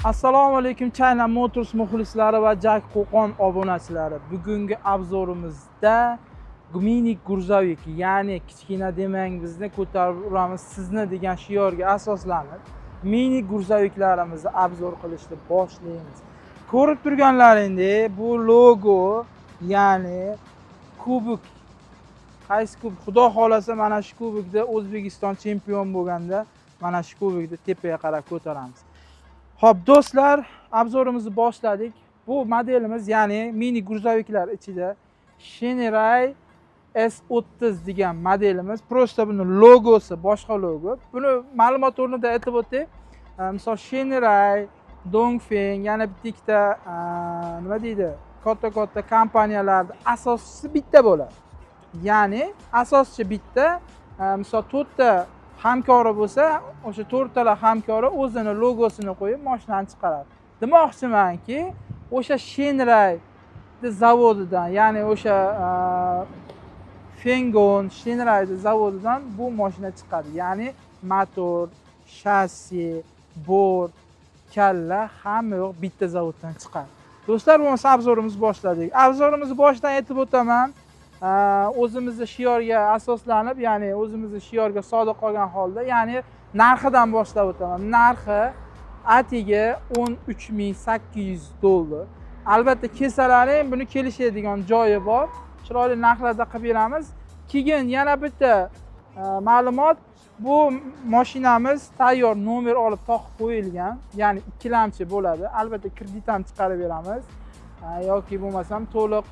Assalomu alaykum China Motors muxlislari va Jack Qo'qon obunachilari. Bugungi obzorimizda mini gruzovik, ya'ni kichkina demang bizni ko'tarib uramiz sizni degan shiorga asoslanib mini gruzoviklarimizni obzor qilishni boshlaymiz. Ko'rib turganlaringdek, bu logo, ya'ni kubok. Qaysi kubok? Xudo xolasa mana shu kubokda O'zbekiston chempion bo'lganda mana shu kubokni tepaga qarab ko'taramiz. Xo'p do'stlar, obzorimizni boshladik. Bu modelimiz, ya'ni mini gruzoviklar ichida Shenray S30 degan modelimiz. Prosta buni logosi boshqa logo. Buni ma'lumot o'rnida aytib o'tay. Misol Shenray, Dongfeng, yana bitta nima deydi? Katta kompaniyalarda asoschisi bitta bo'ladi. Ya'ni asoschi bitta, misol 4 ta hamkori bo'lsa, o'sha 4 talar hamkori o'zini logosini qo'yib mashinani chiqaradi. Demoqchimanki, o'sha Shenray zavodidan, ya'ni o'sha Fengon Shenray zavodidan bu mashina chiqadi. Ya'ni motor, shassi, bord, kalla hamma yo'q bitta zavoddan chiqadi. Do'stlar, bu obzorimizni boshladik. Obzorimizni boshidan aytib o'taman. O'zimizning shiorga asoslanib, ya'ni o'zimizning shiorga sodiq qolgan holda, ya'ni narxidan boshlab o'taman. Narxi atiga $13,800. Albatta kesalaring buni kelishadigan joyi bor. Chiroyli narxlarda qilib beramiz. Keyin yana bitta ma'lumot, bu mashinamiz tayyor nomer olib taqib qo'yilgan, ya'ni ikkilamchi bo'ladi. Albatta kredit ham chiqarib beramiz. Yoki bo'lmasam to'liq,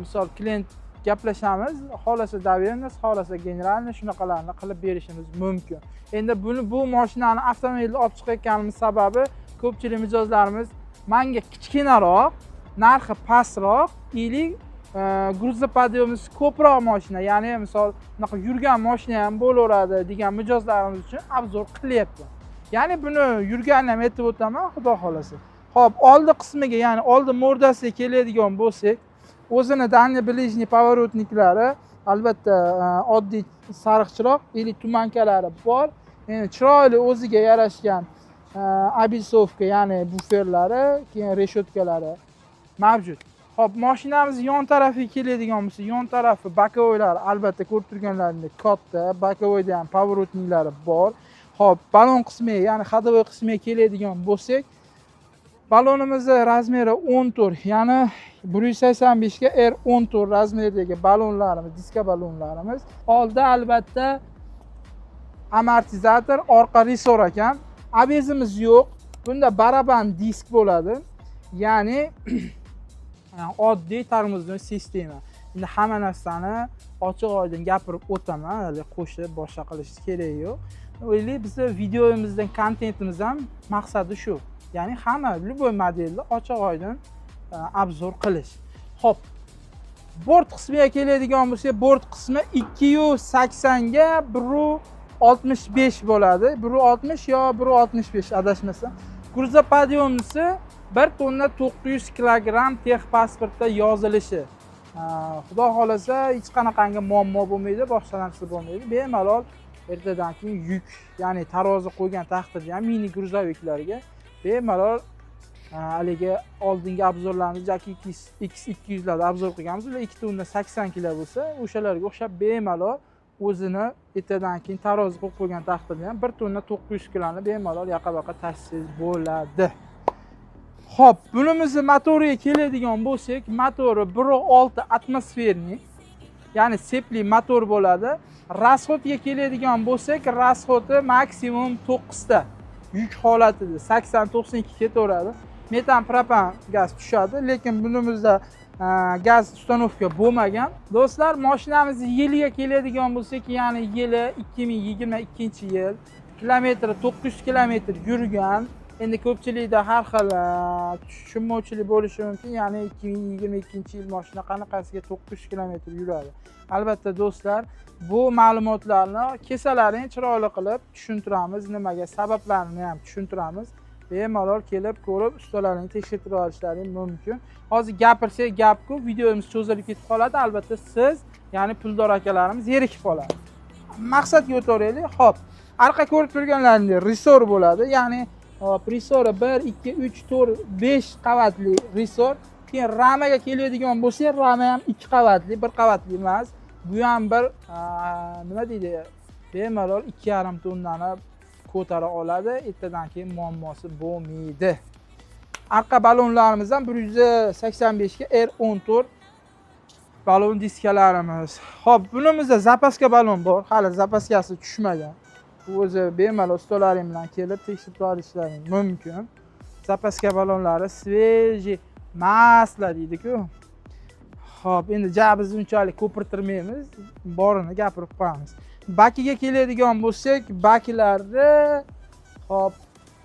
misol klient gaplashamiz, xohlasa dovernost, xohlasa generalniy shunaqalarni qilib berishimiz mumkin. Endi bu mashinani avtomobilni olib chiqayotganimiz sababi, ko'pchilik mijozlarimiz menga kichkinaroq, narxi pastroq, gruzopodъемniy ko'proq mashina, ya'ni misol bunaqa yurgan mashina ham bo'laveradi degan mijozlarimiz uchun obzor qilyapti. Ya'ni buni yurganini ham aytib o'taman, xudo xolasa. Xo'p, oldi qismiga, ya'ni oldi mordasiga keladigan bo'lsak, o'zini dальний ближний поворотниклari, albatta oddiy sariq chiroq, tumankalari bor. Endi chiroyli o'ziga yarashgan обесовка, ya'ni buferlari, keyin reshotkalari mavjud. Xo'p, mashinamizning yon tarafiga keladigan bo'lsa, yon tarafi bokovoylar, albatta ko'rib turganlaringdek katta, bokovoyda ham поворотниклari bor. Xo'p, balon qismiga, ya'ni ходовой qismiga keladigan bo'lsak, balonimizning razmeri 14, ya'ni 185 ga R14 razmeridagi balonlarimiz, diska balonlarimiz. Oldi albatta amortizator, orqa resor ekan. Abezimiz yo'q. Bunda baraban disk bo'ladi. Ya'ni oddiy tormozli sistema. Endi hamma narsani ochiq-oydin gapirib o'taman, hali qo'shib boshqa qilish kerak yo'q. O'ylaylik, bizning videomizdan kontentimiz ham maqsadi shu. Ya'ni hamma любой modelni ochiq-oydin obzor qilish. Xo'p, bord qismiga keladigan bo'lsa, bord qismi 280 ga 165 bo'ladi. 160 yo 165 adashmasam. Gruzopodъемnisi 1 tonna 900 kilogramm texpasportda yozilishi. Xudo xolasa hech qanaqangi muammo bo'lmaydi, boshqa narsa bo'lmaydi. Bemalol ertadan keyin yuk, ya'ni tarozi qo'ygan taqdirda ham mini gruzoviklarga bemalol haligi oldingi obzorlarimiz Jackie X200 larda obzor qilganmiz. Ular 2 tonna 80 kilo bo'lsa, o'shalarga o'xshab bemalol o'zini ertadan keyin tarozi qo'yib qo'ygan taqdirda ham 1 tonna 900 kiloni bemalol yaqa-baqa tashsiz bo'ladi. Xo'p, bunimizning motoriga keladigan bo'lsak, motori 1.6 atmosferniy, ya'ni sepli motor bo'ladi. Rasxodga keladigan bo'lsak, rasxodi maksimum 9 ta. Yuk holatida 80-92 ketaveradi. Metan propan gaz tushadi, lekin bunimizda gaz ustanovka bo'lmagan. Do'stlar, mashinamizning yiliga keladigan bo'lsak, ya'ni yili 2022-yil, kilometri 900 kilometr yurgan. Endi ko'pchilikda har xil tushunmovchilik bo'lishi mumkin, ya'ni 2022-yil mashina qanaqasiga 900 kilometr yuradi. Albatta do'stlar, bu ma'lumotlarni kesalaring chiroyli qilib tushuntiramiz, nimaga sabablarini ham tushuntiramiz. Bemalol kelib ko'rib, ustalarini tekshirib olishlaring mumkin. Hozir gapirsak gap ko'p, videomiz cho'zilib ketib qoladi. Albatta siz, ya'ni puldor akalarimiz zerikib qoladi. Maqsadga o'taylik. Xo'p, arqa ko'rib turganlaringdek resor bo'ladi, ya'ni Hop, risori 1, 2, 3, 4, 5 qavatli risor. Keyin ramaga keladigan bo'lsak, rama ham 2 qavatli, 1 qavatli emas. Bu ham bir nima deydi? Bemalol 2,5 tonnani ko'tara oladi. Ertadan keyin muammosi bo'lmaydi. Arqa balonlarimiz ham 185 ga R14 balon diskalarimiz. Hop, bunimizda zapaska balon bor. Hali zapaskasi tushmagan. O'zi bemalol ustalaring bilan kelib tekshirib olishlaring mumkin. Zapaska balonlari sveji masla deydi-ku. Hop, endi jabizni unchalik ko'pirtirmaymiz, borini gapirib qo'yamiz. Bakiga keladigan bo'lsak, baklarni hop,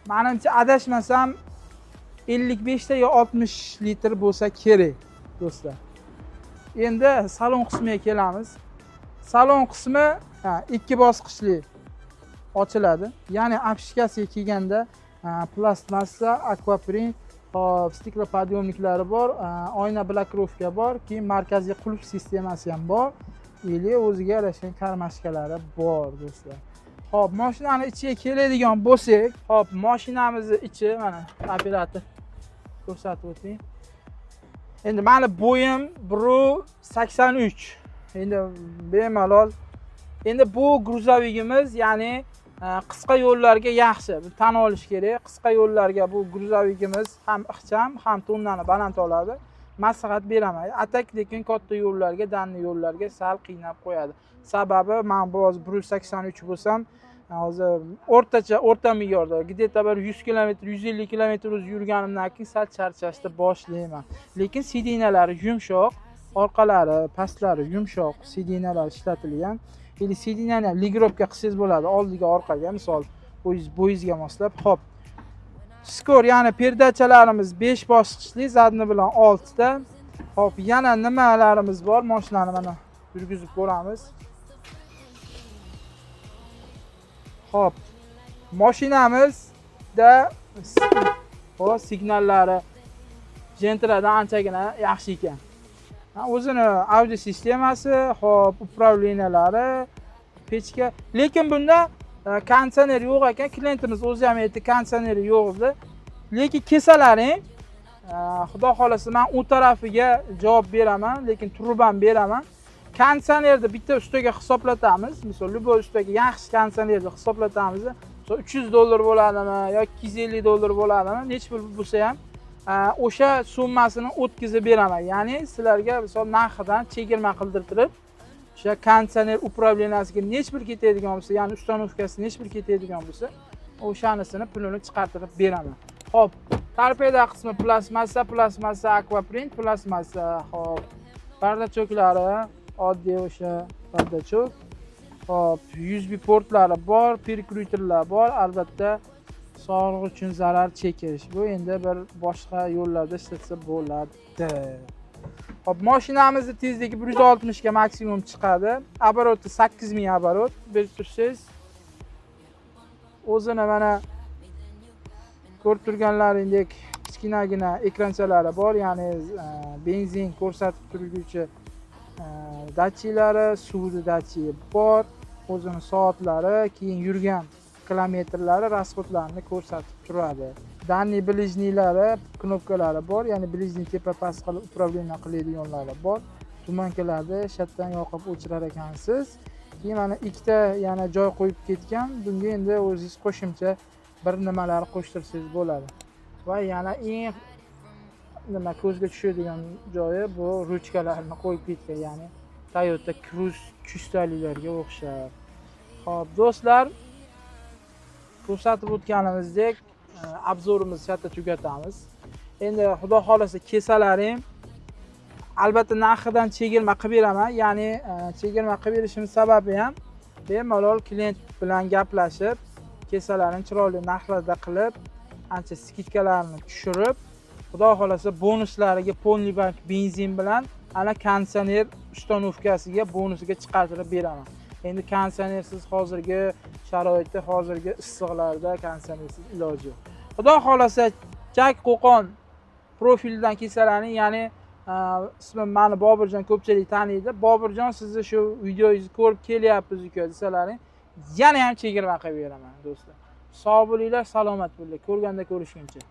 menimcha adashmasam 55 ta yo 60 litr bo'lsa kerak, do'stlar. Endi salon qismiga kelamiz. Salon qismi 2 bosqichli ochiladi. Ya'ni apshikasiga kelganda plastmassa, akvaprint, stiklopodъемниклari bor, oyna blokировка bor, keyin markaziy qulf sistemasi ham bor. Ili o'ziga yarashgan karmashkalari bor, do'stlar. Hop, mashinani ichiga keladigan bo'lsak, hop, mashinamizning ichi mana operator ko'rsatib o'ting. Endi meni bo'yim 1.83. Endi bemalol. Endi bu gruzovigimiz, ya'ni qisqa yo'llarga yaxshi. Bu tan olish kerak. Qisqa yo'llarga bu gruzovigimiz ham ixcham, ham tonnani baland oladi. Maslahat beraman. Atak lekin katta yo'llarga, danli yo'llarga sal qiynab qo'yadi. Sababi men biroz 1.83 bo'lsam, hozir o'rta me'yorda, где-то bir 100 km, 150 km yurganimdan keyin sal charchashni boshlayman. Lekin sidinalari yumshoq, orqalari, pastlari yumshoq sidinalar ishlatilgan. Endi sidinani ligrovka qilsangiz bo'ladi, oldiga, orqaga, misol bo'yizga moslab. Hop. Skor, ya'ni perdachalarimiz 5 bosqichli, zadni bilan 6 ta. Hop, yana nimalarimiz bor? Mashinani mana yurgizib ko'ramiz. Hop. Mashinamizda signallari jentradan anchagina yaxshi ekan. O'zini audio sistemasi, hop, upravleniyalari, pechka. Lekin bunda konditsioner yo'q ekan. Klientimiz o'zi ham aytdi, konditsioneri yo'q edi. Lekin kesalaring, xudo xolasa men u tarafiga javob beraman, lekin turib ham beraman. Konditsionerni bitta ustaga hisoblatamiz. Misol, любой ustaga yaxshi konditsionerni hisoblatamiz. Misol $300 bo'ladimi yoki $250 bo'ladimi, nech pul bo'lsa ham o'sha summasini o'tkazib beraman. Ya'ni sizlarga misol narxidan chegirma qildirtirib, o'sha konditsioner upravleniyasiga nech pul ketadigan bo'lsa, ya'ni ustanovkasi nech pul ketadigan bo'lsa, o'shanisini pulini chiqartirib beraman. Hop, torpeda qismi plastmassa, akvaprint, plastmassa, hop. Pardachoklari oddiy o'sha pardachok. Hop, USB portlari bor, perkruterlar bor, albatta sog'liq uchun zarar chekish. Bu endi bir boshqa yo'llarda ishlatsa bo'ladi. Hop, mashinamizning tezligi 160 ga maksimum chiqadi. Обороты 8000 оборот. Berib tursangiz, o'zini mana ko'rib turganlaringdek kichkinagina ekranchalari bor, ya'ni benzin ko'rsatib turuvchi datchiklari, suvni datchigi bor, o'zini soatlari, keyin yurgan kilometrlari, rasxodlarini ko'rsatib turadi. Danli bilejniylari, knopkalari bor, ya'ni bilejni tepa past qilib upravleniya qiladiganlari bor. Tumankalarda shatdan yoqib o'chirar ekansiz. Keyin mana ikkita yana joy qo'yib ketgan. Bunga endi o'zingiz qo'shimcha bir nimalar qo'shtirsangiz bo'ladi. Va yana eng nima ko'zga tushadigan joyi bu ruchkalarni qo'yib ketgan, ya'ni Toyota Cruise 200talilarga o'xshab. Xo'p, do'stlar, ko'rsatib o'tganimizdek obzorimizni katta tugatamiz. Endi xudo xolasa kesalaring, albatta narxidan chegirma qilib beraman. Ya'ni chegirma qilib berishim sababi ham bemalol klient bilan gaplashib, kesalarini chiroyli narxlarda qilib, ancha skidkalarni tushirib, xudo xolasa bonuslariga polniy bank benzin bilan ana konditsioner ustanovkasiga bonusiga chiqartirib beraman. Endi konditsionersiz hozirgi sharoitda, hozirgi issiqlarda konditsionersiz iloji yo'q. Xudo xolasa Jak Qo'qon profilidan kesalaring, ya'ni ismim meni Bobirjon ko'pchilik taniydi. Bobirjon, sizni shu videoyingizni ko'rib kelyapmiz uka desalaring, yana ham chegirma qilib beraman, do'stlar. Sog' bo'linglar, salomat bo'linglar. Ko'rganda ko'rishguncha.